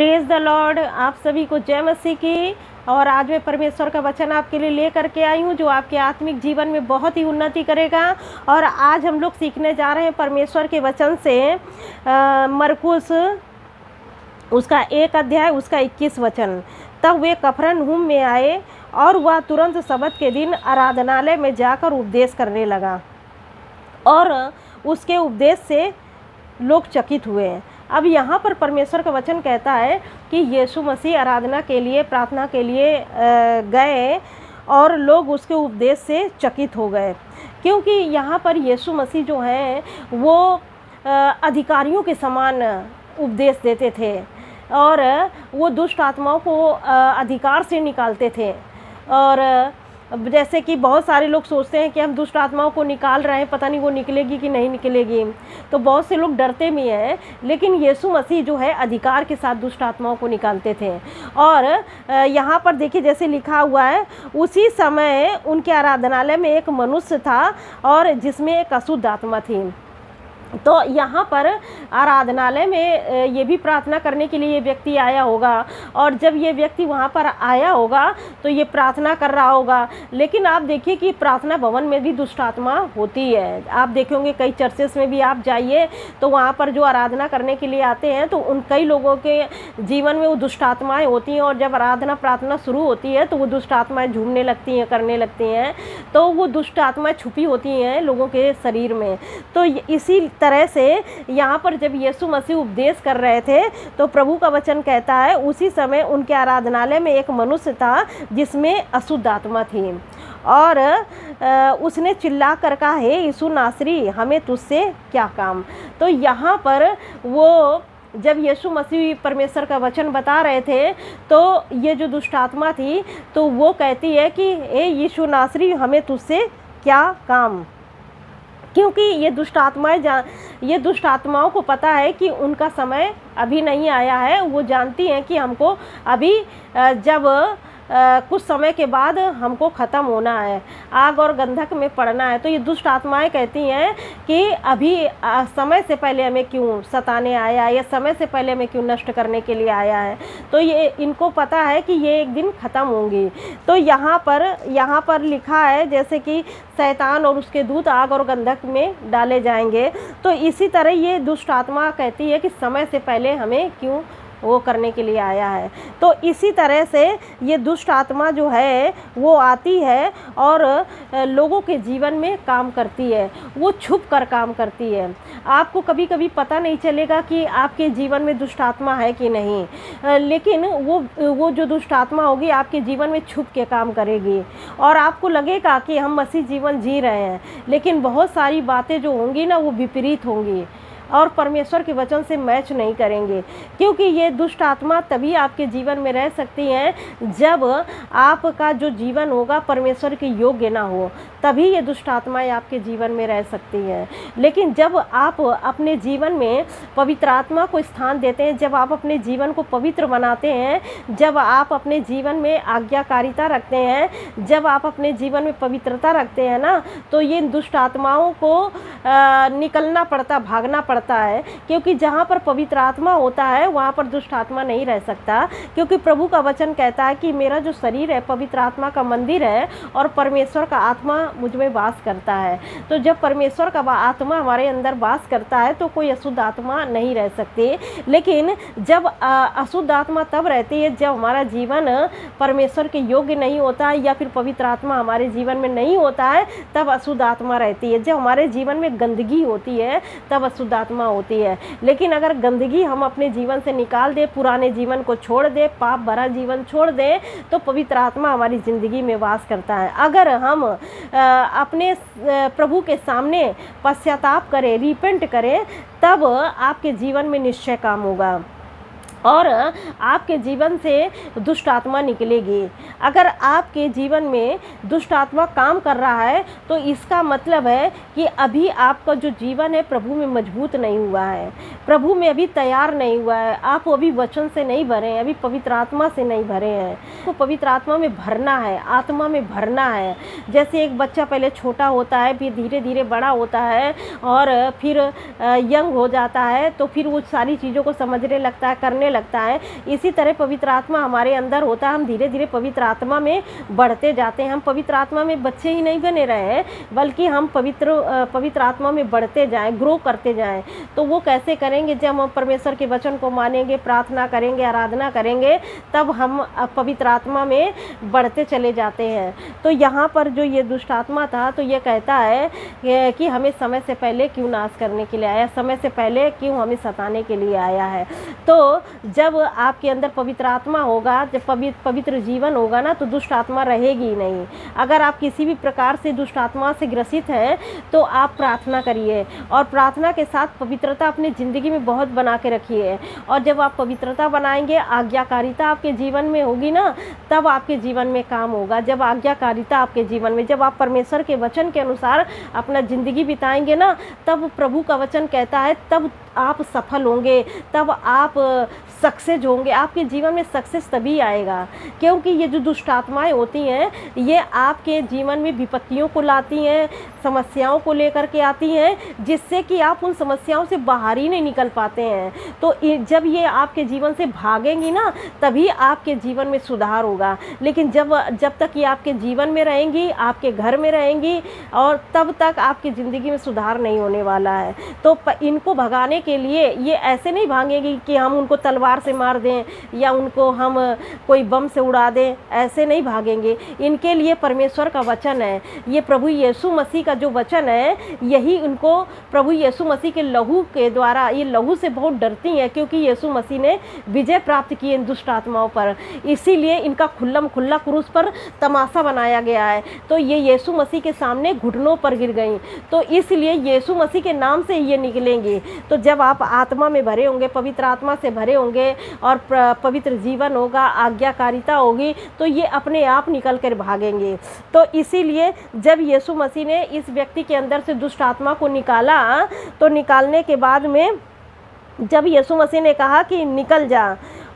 Praise the Lord. आप सभी को जय मसीह की। और आज मैं परमेश्वर का वचन आपके लिए लेकर के आई हूँ जो आपके आत्मिक जीवन में बहुत ही उन्नति करेगा। और आज हम लोग सीखने जा रहे हैं परमेश्वर के वचन से मरकुस उसका 1 अध्याय उसका 21 वचन। तब वे कफरनहूम में आए और वह तुरंत सबत के दिन आराधनालय में जाकर उपदेश करने लगा और उसके उपदेश से लोग चकित हुए। अब यहाँ पर परमेश्वर का वचन कहता है कि यीशु मसीह आराधना के लिए, प्रार्थना के लिए गए और लोग उसके उपदेश से चकित हो गए, क्योंकि यहाँ पर यीशु मसीह जो है वो अधिकारियों के समान उपदेश देते थे और वो दुष्ट आत्माओं को अधिकार से निकालते थे। और जैसे कि बहुत सारे लोग सोचते हैं कि हम दुष्ट आत्माओं को निकाल रहे हैं, पता नहीं वो निकलेगी कि नहीं निकलेगी, तो बहुत से लोग डरते भी हैं। लेकिन यीशु मसीह जो है अधिकार के साथ दुष्ट आत्माओं को निकालते थे। और यहाँ पर देखिए जैसे लिखा हुआ है, उसी समय उनके आराधनालय में एक मनुष्य था और जिसमें एक अशुद्ध आत्मा थी। तो यहाँ पर आराधनालय में ये भी प्रार्थना करने के लिए ये व्यक्ति आया होगा, और जब ये व्यक्ति वहाँ पर आया होगा तो ये प्रार्थना कर रहा होगा। लेकिन आप देखिए कि प्रार्थना भवन में भी दुष्ट आत्मा होती है। आप देखेंगे कई चर्चेस में भी आप जाइए तो वहाँ पर जो आराधना करने के लिए आते हैं तो उन कई लोगों के जीवन में वो दुष्ट आत्माएँ होती हैं, और जब आराधना प्रार्थना शुरू होती है तो वो दुष्ट आत्माएँ झूमने लगती हैं, करने लगती हैं। तो वो दुष्ट आत्माएँ छुपी होती हैं लोगों के शरीर में। तो इसी तरह से यहाँ पर जब यीशु मसीह उपदेश कर रहे थे तो प्रभु का वचन कहता है, उसी समय उनके आराधनालय में एक मनुष्य था जिसमें अशुद्ध आत्मा थी और उसने चिल्ला कर कहा, हे यीशु नासरी, हमें तुझसे क्या काम। तो यहाँ पर वो जब यीशु मसीह परमेश्वर का वचन बता रहे थे तो ये जो दुष्ट आत्मा थी तो वो कहती है कि हे यीशु नासरी, हमें तुझसे क्या काम। क्योंकि ये दुष्ट आत्माओं को पता है कि उनका समय अभी नहीं आया है। वो जानती हैं कि हमको अभी जब कुछ समय के बाद हमको ख़त्म होना है, आग और गंधक में पड़ना है। तो ये दुष्ट आत्माएं कहती हैं कि अभी समय से पहले हमें क्यों सताने आया है, या समय से पहले हमें क्यों नष्ट करने के लिए आया है। तो ये इनको पता है कि ये एक दिन ख़त्म होंगी। तो यहाँ पर लिखा है जैसे कि शैतान और उसके दूत आग और गंधक में डाले जाएंगे। तो इसी तरह ये दुष्ट आत्मा कहती है कि समय से पहले हमें क्यों वो करने के लिए आया है। तो इसी तरह से ये दुष्ट आत्मा जो है वो आती है और लोगों के जीवन में काम करती है। वो छुप कर काम करती है। आपको कभी कभी पता नहीं चलेगा कि आपके जीवन में दुष्ट आत्मा है कि नहीं, लेकिन वो जो दुष्ट आत्मा होगी आपके जीवन में छुप के काम करेगी और आपको लगेगा कि हम मसीह जीवन जी रहे हैं, लेकिन बहुत सारी बातें जो होंगी ना वो विपरीत होंगी और परमेश्वर के वचन से मैच नहीं करेंगे। क्योंकि ये दुष्ट आत्मा तभी आपके जीवन में रह सकती हैं जब आपका जो जीवन होगा परमेश्वर के योग्य ना हो, तभी ये दुष्ट आत्माएं आपके जीवन में रह सकती हैं। लेकिन जब आप अपने जीवन में पवित्र आत्मा को स्थान देते हैं, जब आप अपने जीवन को पवित्र बनाते हैं, जब आप अपने जीवन में आज्ञाकारिता रखते हैं, जब आप अपने जीवन में पवित्रता रखते हैं ना, तो ये दुष्ट आत्माओं को निकलना पड़ता, भागना पड़ता है। क्योंकि जहाँ पर पवित्र आत्मा होता है वहाँ पर दुष्ट आत्मा नहीं रह सकता। क्योंकि प्रभु का वचन कहता है कि मेरा जो शरीर है पवित्र आत्मा का मंदिर है और परमेश्वर का आत्मा मुझ में वास करता है। तो जब परमेश्वर का आत्मा हमारे अंदर वास करता है तो कोई अशुद्ध आत्मा नहीं रह सकती। लेकिन जब अशुद्ध आत्मा तब रहती है जब हमारा जीवन परमेश्वर के योग्य नहीं होता है या फिर पवित्र आत्मा हमारे जीवन में नहीं होता है, तब अशुद्ध आत्मा रहती है। जब हमारे जीवन में गंदगी होती है तब अशुद्ध आत्मा होती है। लेकिन अगर गंदगी हम अपने जीवन से निकाल दे, पुराने जीवन को छोड़ दे, पाप भरा जीवन छोड़ दे, तो पवित्र आत्मा हमारी ज़िंदगी में वास करता है। अगर हम अपने प्रभु के सामने पश्चाताप करें, रिपेंट करें, तब आपके जीवन में निश्चय काम होगा और आपके जीवन से दुष्ट आत्मा निकलेगी। अगर आपके जीवन में दुष्ट आत्मा काम कर रहा है तो इसका मतलब है कि अभी आपका जो जीवन है प्रभु में मजबूत नहीं हुआ है, प्रभु में अभी तैयार नहीं हुआ है, आप अभी वचन से नहीं भरे हैं, अभी पवित्र आत्मा से नहीं भरे हैं। तो पवित्र आत्मा में भरना है, आत्मा में भरना है। जैसे एक बच्चा पहले छोटा होता है, फिर धीरे धीरे बड़ा होता है और फिर यंग हो जाता है, तो फिर वो सारी चीज़ों को समझने लगता है, करने लगता है। इसी तरह पवित्र आत्मा हमारे अंदर होता है, हम धीरे धीरे पवित्र आत्मा में बढ़ते जाते हैं। हम पवित्र आत्मा में बच्चे ही नहीं बने रहे हैं, बल्कि हम पवित्र आत्मा में बढ़ते जाएं, ग्रो करते जाएं। तो वो कैसे करेंगे? जब हम परमेश्वर के वचन को मानेंगे, प्रार्थना करेंगे, आराधना करेंगे, तब हम पवित्र आत्मा में बढ़ते चले जाते हैं। तो यहाँ पर जो ये दुष्ट आत्मा था, तो ये कहता है कि हमें समय से पहले क्यों नाश करने के लिए आया, समय से पहले क्यों हमें सताने के लिए आया है। तो जब आपके अंदर पवित्र आत्मा होगा, जब पवित्र जीवन होगा ना, तो दुष्ट आत्मा रहेगी ही नहीं। अगर आप किसी भी प्रकार से दुष्ट आत्मा से ग्रसित हैं, तो आप प्रार्थना करिए, और प्रार्थना के साथ पवित्रता अपनी ज़िंदगी में बहुत बना के रखिए। और जब आप पवित्रता बनाएंगे, आज्ञाकारिता आपके जीवन में होगी ना, तब आपके जीवन में काम होगा। जब आज्ञाकारिता आपके जीवन में, जब आप परमेश्वर के वचन के अनुसार अपना ज़िंदगी बिताएंगे ना, तब प्रभु का वचन कहता है तब आप सफल होंगे, तब आप सक्सेस होंगे। आपके जीवन में सक्सेस तभी आएगा, क्योंकि ये जो दुष्ट आत्माएं होती हैं, ये आपके जीवन में विपत्तियों को लाती हैं, समस्याओं को लेकर के आती हैं, जिससे कि आप उन समस्याओं से बाहर ही नहीं निकल पाते हैं। तो जब ये आपके जीवन से भागेंगी ना, तभी आपके जीवन में सुधार होगा। लेकिन जब तक ये आपके जीवन में रहेंगी, आपके घर में रहेंगी, और तब तक आपकी ज़िंदगी में सुधार नहीं होने वाला है। तो इनको भगाने के लिए ये ऐसे नहीं भागेंगी कि हम उनको तलवार से मार दें या उनको हम कोई बम से उड़ा दें, ऐसे नहीं भागेंगे। इनके लिए परमेश्वर का वचन है, ये प्रभु यीशु मसीह का जो वचन है, यही उनको प्रभु यीशु मसीह के लहू के द्वारा, ये लहू से बहुत डरती हैं, क्योंकि यीशु मसीह ने विजय प्राप्त की इन दुष्ट आत्माओं पर। इसीलिए इनका खुल्लम खुल्ला क्रूस पर तमाशा बनाया गया है। तो ये यीशु मसीह के सामने घुटनों पर गिर गई। तो इसलिए यीशु मसीह के नाम से ये निकलेंगी। तो जब आप आत्मा में भरे होंगे, पवित्र आत्मा से भरे होंगे, और पवित्र जीवन होगा, आज्ञाकारिता होगी, तो ये अपने आप निकल कर भागेंगे। तो इसीलिए जब यीशु मसीह ने इस व्यक्ति के अंदर से दुष्ट आत्मा को निकाला, तो निकालने के बाद में जब यीशु मसीह ने कहा कि निकल जा,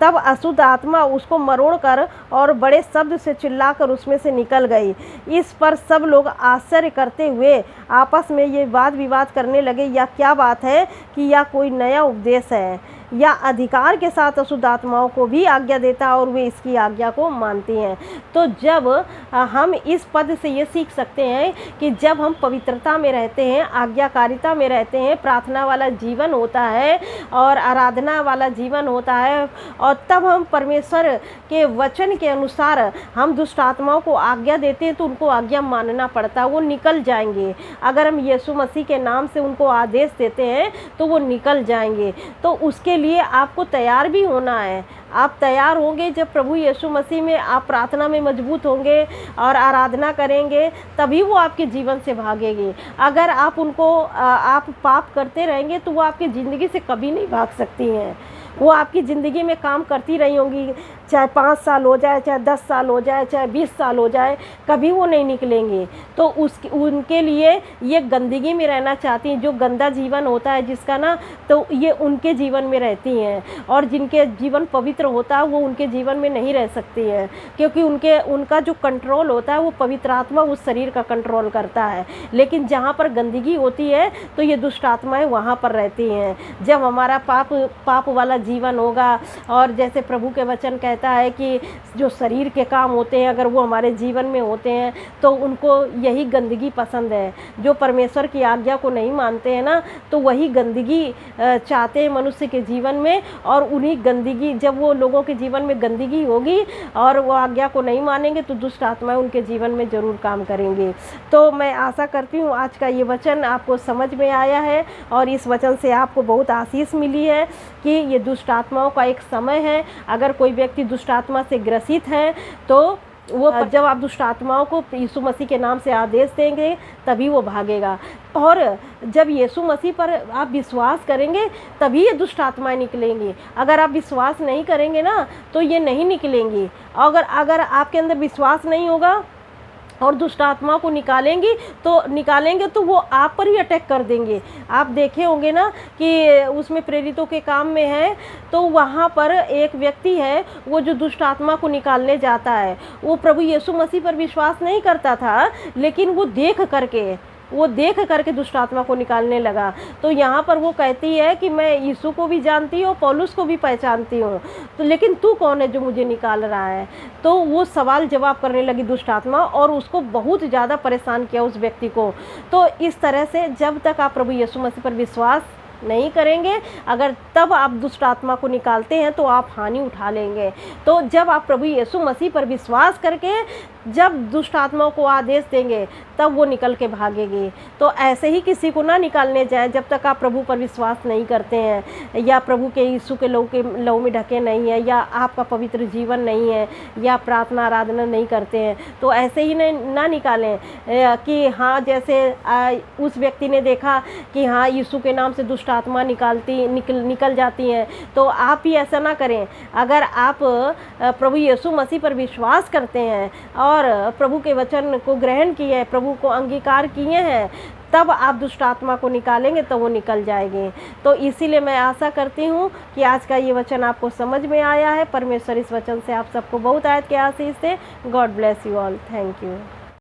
तब अशुद्ध आत्मा उसको मरोड़कर और बड़े शब्द से चिल्लाकर उसमें से निकल गई। इस पर सब लोग आश्चर्य करते हुए आपस में ये वाद विवाद करने लगे, या क्या बात है कि या कोई नया उपदेश है, या अधिकार के साथ अशुद्ध आत्माओं को भी आज्ञा देता है और वे इसकी आज्ञा को मानती हैं। तो जब हम इस पद से ये सीख सकते हैं कि जब हम पवित्रता में रहते हैं, आज्ञाकारिता में रहते हैं, प्रार्थना वाला जीवन होता है और आराधना वाला जीवन होता है, और तब हम परमेश्वर के वचन के अनुसार हम दुष्ट आत्माओं को आज्ञा देते हैं, तो उनको आज्ञा मानना पड़ता है, वो निकल जाएंगे। अगर हम यीशु मसीह के नाम से उनको आदेश देते हैं, तो वो निकल जाएंगे। तो उसके लिए आपको तैयार भी होना है। आप तैयार होंगे जब प्रभु यीशु मसीह में आप प्रार्थना में मजबूत होंगे और आराधना करेंगे, तभी वो आपके जीवन से भागेगी। अगर आप आप पाप करते रहेंगे, तो वो आपकी ज़िंदगी से कभी नहीं भाग सकती हैं। वो आपकी ज़िंदगी में काम करती रही होंगी, चाहे 5 साल हो जाए, चाहे 10 साल हो जाए, चाहे 20 साल हो जाए, कभी वो नहीं निकलेंगे। तो उनके लिए ये गंदगी में रहना चाहती हैं, जो गंदा जीवन होता है जिसका ना, तो ये उनके जीवन में रहती हैं। और जिनके जीवन पवित्र होता है, वो उनके जीवन में नहीं रह सकती हैं, क्योंकि उनका जो कंट्रोल होता है, वो पवित्र आत्मा उस शरीर का कंट्रोल करता है। लेकिन जहाँ पर गंदगी होती है, तो ये दुष्ट आत्माएँ वहाँ पर रहती हैं। जब हमारा पाप वाला जीवन होगा, और जैसे प्रभु के वचन कहता है कि जो शरीर के काम होते हैं, अगर वो हमारे जीवन में होते हैं, तो उनको यही गंदगी पसंद है। जो परमेश्वर की आज्ञा को नहीं मानते हैं ना, तो वही गंदगी चाहते हैं मनुष्य के जीवन में। और उन्हीं गंदगी, जब वो लोगों के जीवन में गंदगी होगी और वो आज्ञा को नहीं मानेंगे, तो दुष्ट आत्माएं उनके जीवन में ज़रूर काम करेंगे। तो मैं आशा करती हूँ आज का ये वचन आपको समझ में आया है, और इस वचन से आपको बहुत आशीष मिली है कि ये दुष्ट आत्माओं का एक समय है। अगर कोई व्यक्ति दुष्ट आत्मा से ग्रसित है, तो वो जब आप दुष्ट आत्माओं को यीशु मसीह के नाम से आदेश देंगे, तभी वो भागेगा। और जब यीशु मसीह पर आप विश्वास करेंगे, तभी ये दुष्ट आत्माएं निकलेंगी। अगर आप विश्वास नहीं करेंगे ना, तो ये नहीं निकलेंगी। अगर आपके अंदर विश्वास नहीं होगा और दुष्ट आत्मा को निकालेंगे तो वो आप पर ही अटैक कर देंगे। आप देखे होंगे ना कि उसमें प्रेरितों के काम में है, तो वहाँ पर एक व्यक्ति है, वो जो दुष्ट आत्मा को निकालने जाता है, वो प्रभु यीशु मसीह पर विश्वास नहीं करता था, लेकिन वो देख करके वो देख करके दुष्ट आत्मा को निकालने लगा। तो यहाँ पर वो कहती है कि मैं यीशु को भी जानती हूँ, पौलुस को भी पहचानती हूँ, तो लेकिन तू कौन है जो मुझे निकाल रहा है। तो वो सवाल जवाब करने लगी दुष्ट आत्मा, और उसको बहुत ज़्यादा परेशान किया उस व्यक्ति को। तो इस तरह से जब तक आप प्रभु यीशु मसीह पर विश्वास नहीं करेंगे, अगर तब आप दुष्ट आत्मा को निकालते हैं तो आप हानि उठा लेंगे। तो जब आप प्रभु यीशु मसीह पर विश्वास करके जब दुष्ट आत्माओं को आदेश देंगे तब वो निकल के भागेगी। तो ऐसे ही किसी को ना निकालने जाए जब तक आप प्रभु पर विश्वास नहीं करते हैं, या प्रभु के यीशु के लहू में ढके नहीं है, या आपका पवित्र जीवन नहीं है, या प्रार्थना आराधना नहीं करते हैं, तो ऐसे ही ना निकालें कि हाँ जैसे उस व्यक्ति ने देखा कि हाँ यीशु के नाम से दुष्ट आत्मा निकल जाती हैं, तो आप भी ऐसा ना करें। अगर आप प्रभु यीशु मसीह पर विश्वास करते हैं और प्रभु के वचन को ग्रहण किए हैं, प्रभु को अंगीकार किए हैं, तब आप दुष्ट आत्मा को निकालेंगे तो वो निकल जाएंगे। तो इसीलिए मैं आशा करती हूँ कि आज का ये वचन आपको समझ में आया है। परमेश्वर इस वचन से आप सबको बहुत आयत के आशीष से। God bless you all. Thank you.